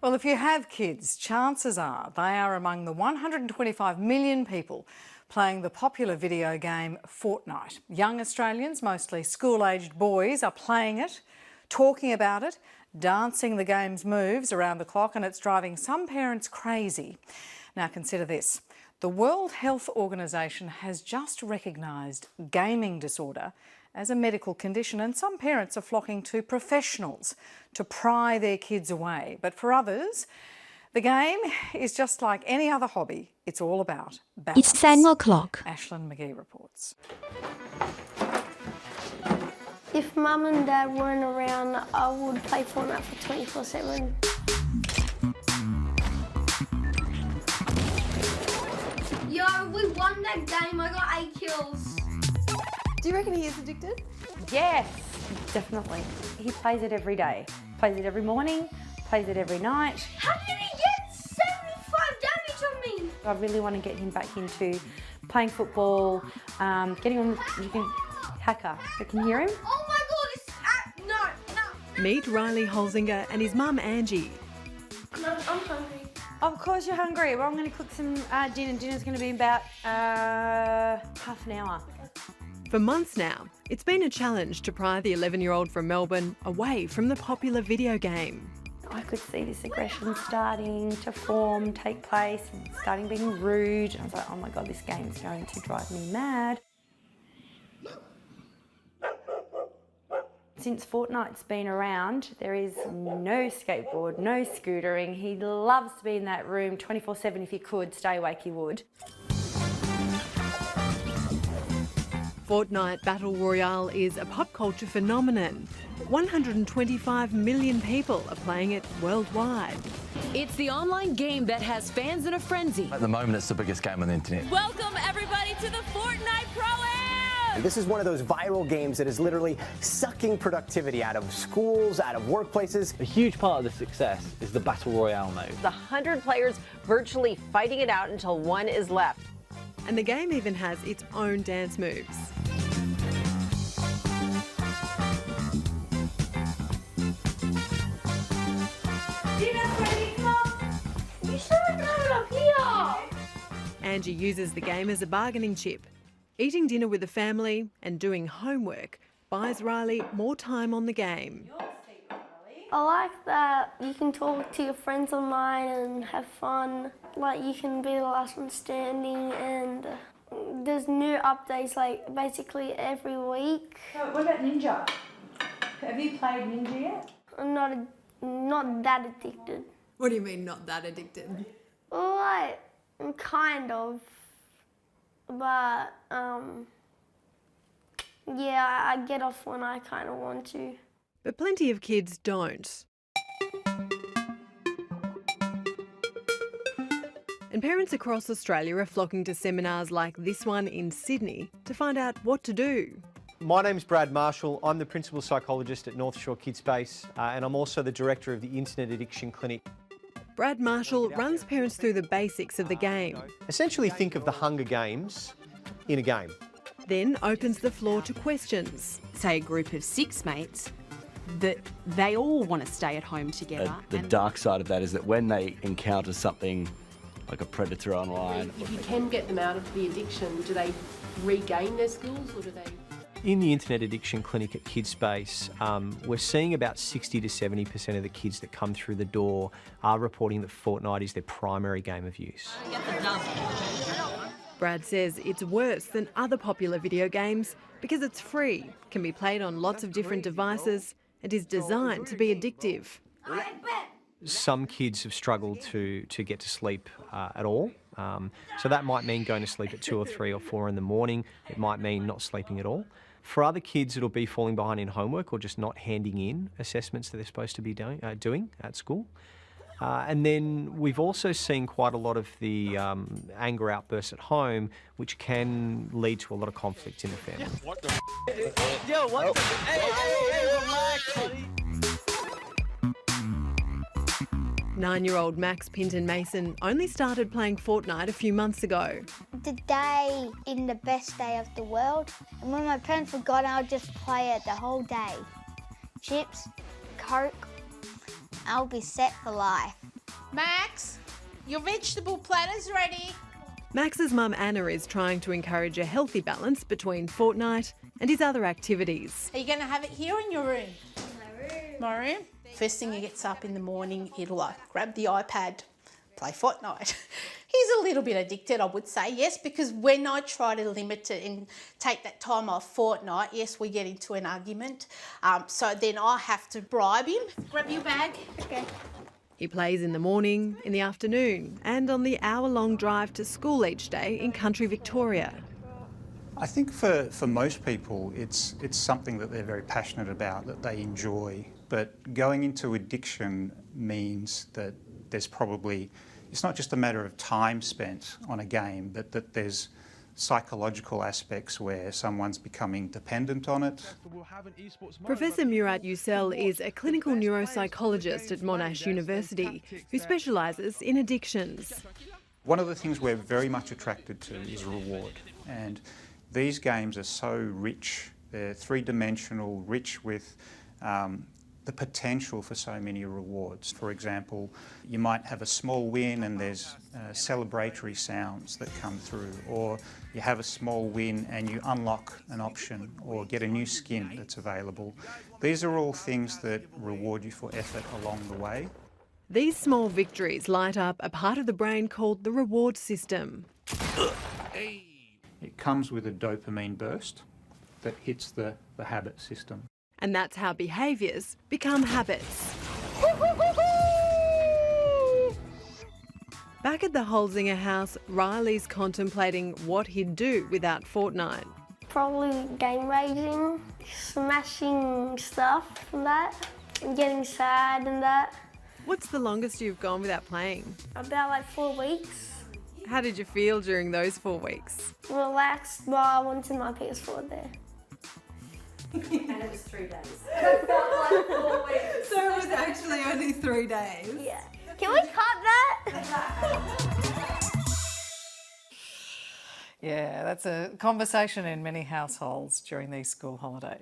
Well, if you have kids, chances are they are among the 125 million people playing the popular video game Fortnite. Young Australians, mostly school-aged boys, are playing it, talking about it, dancing the game's moves around the clock, and it's driving some parents crazy. Now consider this. The World Health Organization has just recognised gaming disorder as a medical condition, and some parents are flocking to professionals to pry their kids away. But for others, the game is just like any other hobby. It's all about balance. It's 10 o'clock. Ashlyn McGee reports. If Mum and Dad weren't around, I would play Fortnite for 24/7. Yo, we won that game. I got 8 kills. Do you reckon he is addicted? Yes, definitely. He plays it every day. Plays it every morning, plays it every night. How did he get 75 damage on me? I really want to get him back into playing football, getting on, you can, hacker. I can hear him. Oh my god, it's, no. Meet Riley Holzinger and his mum Angie. No, I'm hungry. Of course you're hungry. Well, I'm going to cook some dinner. Dinner's going to be in about half an hour. For months now, it's been a challenge to pry the 11-year-old from Melbourne away from the popular video game. I could see this aggression starting to form, take place, and starting being rude. I was like, oh my God, this game's going to drive me mad. Since Fortnite's been around, there is no skateboard, no scootering. He loves to be in that room 24/7. If he could stay awake, he would. Fortnite Battle Royale is a pop culture phenomenon. 125 million people are playing it worldwide. It's the online game that has fans in a frenzy. At the moment, it's the biggest game on the internet. Welcome everybody to the Fortnite Pro-Am! This is one of those viral games that is literally sucking productivity out of schools, out of workplaces. A huge part of the success is the Battle Royale mode. 100 players virtually fighting it out until one is left. And the game even has its own dance moves. You should have done it up here. Angie uses the game as a bargaining chip. Eating dinner with the family and doing homework buys Riley more time on the game. I like that you can talk to your friends online and have fun. Like, you can be the last one standing, and there's new updates like basically every week. So what about Ninja? Have you played Ninja yet? I'm not that addicted. What do you mean, not that addicted? Like, kind of. But, yeah, I get off when I kind of want to. But plenty of kids don't. And parents across Australia are flocking to seminars like this one in Sydney to find out what to do. My name's Brad Marshall. I'm the Principal Psychologist at North Shore Kids Space, and I'm also the Director of the Internet Addiction Clinic. Brad Marshall runs parents through the basics of the game. Essentially think of the Hunger Games in a game. Then opens the floor to questions. Say a group of 6 mates that they all want to stay at home together. The dark side of that is that when they encounter something like a predator online... If you can get them out of the addiction, do they regain their skills or do they... In the Internet Addiction Clinic at Kids Space, we're seeing about 60 to 70% of the kids that come through the door are reporting that Fortnite is their primary game of use. Brad says it's worse than other popular video games because it's free, can be played on lots of different devices, and is designed to be addictive. Some kids have struggled to get to sleep at all. So that might mean going to sleep at 2 or 3 or 4 in the morning. It might mean not sleeping at all. For other kids, it'll be falling behind in homework or just not handing in assessments that they're supposed to be doing at school. And then we've also seen quite a lot of the anger outbursts at home, which can lead to a lot of conflict in the family. What the Yo, what the Hey, relax, buddy. 9-year-old Max Pinton Mason only started playing Fortnite a few months ago. The day in the best day of the world, and when my parents were gone, I would just play it the whole day. Chips, Coke, I'll be set for life. Max, your vegetable platter's ready. Max's mum Anna is trying to encourage a healthy balance between Fortnite and his other activities. Are you going to have it here or in your room? My room. First thing he gets up in the morning, he'll grab the iPad, play Fortnite. He's a little bit addicted, I would say, yes, because when I try to limit it and take that time off Fortnite, yes, we get into an argument. So then I have to bribe him. Grab your bag. Okay. He plays in the morning, in the afternoon, and on the hour-long drive to school each day in country Victoria. I think for most people, it's something that they're very passionate about, that they enjoy. But going into addiction means that there's probably, it's not just a matter of time spent on a game, but that there's psychological aspects where someone's becoming dependent on it. Professor Murat Yücel is a clinical neuropsychologist at Monash University who specialises in addictions. One of the things we're very much attracted to is reward, and these games are so rich. They're three-dimensional, rich with the potential for so many rewards. For example, you might have a small win and there's celebratory sounds that come through, or you have a small win and you unlock an option or get a new skin that's available. These are all things that reward you for effort along the way. These small victories light up a part of the brain called the reward system. It comes with a dopamine burst that hits the habit system. And that's how behaviours become habits. Back at the Holzinger house, Riley's contemplating what he'd do without Fortnite. Probably game raging, smashing stuff and that, and getting sad and that. What's the longest you've gone without playing? About 4 weeks. How did you feel during those 4 weeks? Relaxed while I wanted my PS4 there. And it was 3 days. It felt like 4 weeks. So it was actually only 3 days? Yeah. Can we cut that? Yeah, that's a conversation in many households during these school holidays.